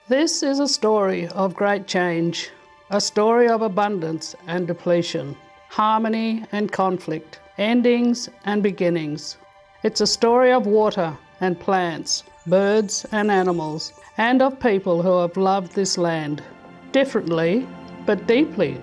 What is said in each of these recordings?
This is a story of great change, a story of abundance and depletion, harmony and conflict, endings and beginnings. It's a story of water and plants, birds and animals, and of people who have loved this land, differently but deeply.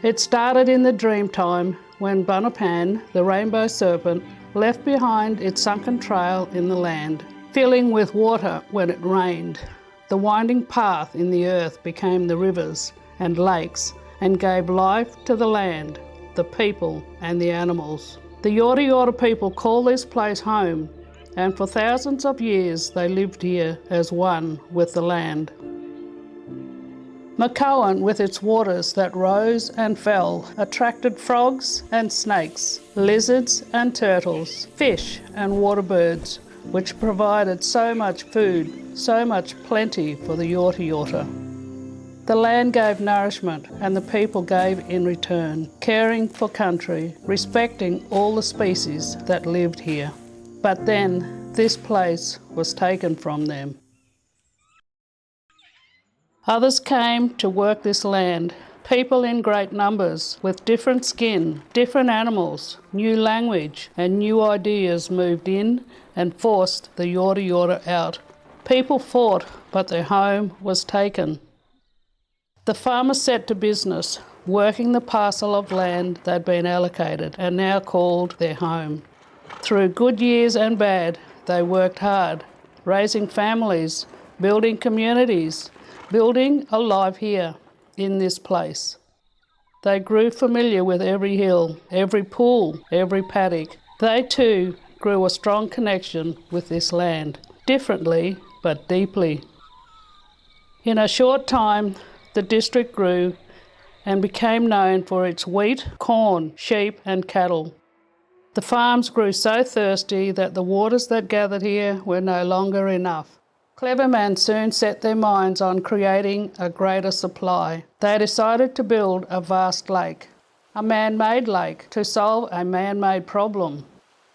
It started in the dream time when Bunapan, the rainbow serpent, left behind its sunken trail in the land, filling with water when it rained. The winding path in the earth became the rivers and lakes and gave life to the land, the people and the animals. The Yorta Yorta people call this place home, and for thousands of years they lived here as one with the land. Mokoan, with its waters that rose and fell, attracted frogs and snakes, lizards and turtles, fish and water birds, which provided so much food, so much plenty for the Yorta Yorta. The land gave nourishment and the people gave in return, caring for country, respecting all the species that lived here. But then this place was taken from them. Others came to work this land, people in great numbers, with different skin, different animals, new language, and new ideas moved in and forced the Yorta Yorta out. People fought, but their home was taken. The farmers set to business, working the parcel of land they'd been allocated and now called their home. Through good years and bad, they worked hard, raising families, building communities, building a life here in this place. They grew familiar with every hill, every pool, every paddock. They too grew a strong connection with this land, differently but deeply. In a short time, the district grew and became known for its wheat, corn, sheep and cattle. The farms grew so thirsty that the waters that gathered here were no longer enough. Clever men soon set their minds on creating a greater supply. They decided to build a vast lake, a man-made lake, to solve a man-made problem.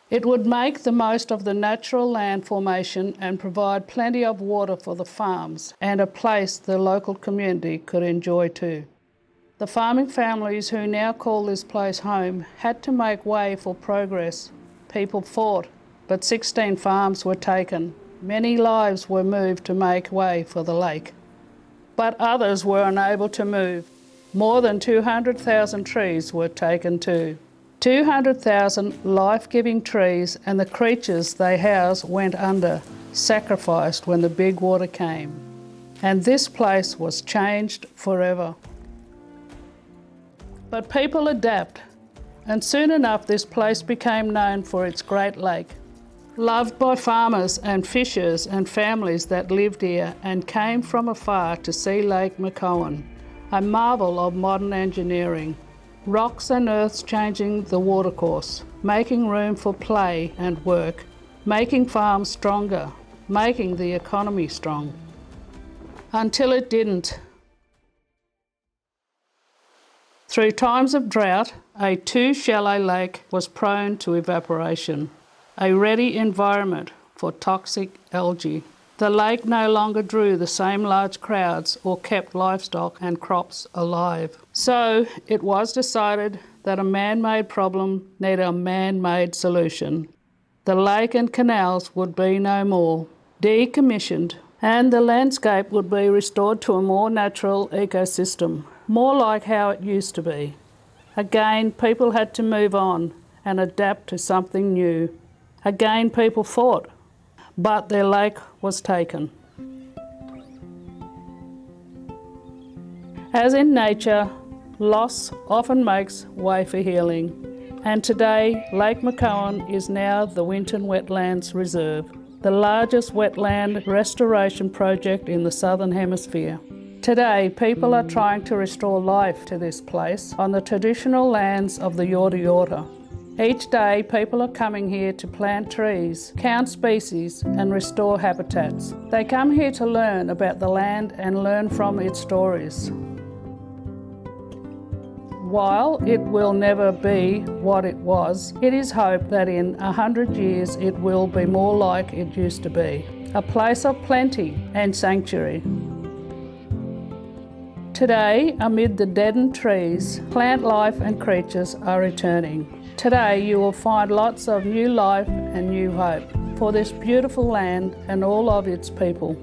It would make the most of the natural land formation and provide plenty of water for the farms and a place the local community could enjoy too. The farming families who now call this place home had to make way for progress. People fought, but 16 farms were taken. Many lives were moved to make way for the lake. But others were unable to move. More than 200,000 trees were taken too. 200,000 life-giving trees and the creatures they house went under, sacrificed when the big water came. And this place was changed forever. But people adapt, and soon enough this place became known for its great lake. Loved by farmers and fishers and families that lived here and came from afar to see Lake Mokoan, a marvel of modern engineering. Rocks and earths changing the watercourse, making room for play and work, making farms stronger, making the economy strong. Until it didn't. Through times of drought, a too shallow lake was prone to evaporation, a ready environment for toxic algae. The lake no longer drew the same large crowds or kept livestock and crops alive. So it was decided that a man-made problem needed a man-made solution. The lake and canals would be no more, decommissioned, and the landscape would be restored to a more natural ecosystem, more like how it used to be. Again, people had to move on and adapt to something new. Again, people fought, but their lake was taken. As in nature, loss often makes way for healing. And today, Lake Mokoan is now the Winton Wetlands Reserve, the largest wetland restoration project in the Southern Hemisphere. Today, people are trying to restore life to this place on the traditional lands of the Yorta Yorta. Each day, people are coming here to plant trees, count species, and restore habitats. They come here to learn about the land and learn from its stories. While it will never be what it was, it is hoped that in 100 years it will be more like it used to be, a place of plenty and sanctuary. Today, amid the deadened trees, plant life and creatures are returning. Today you will find lots of new life and new hope for this beautiful land and all of its people.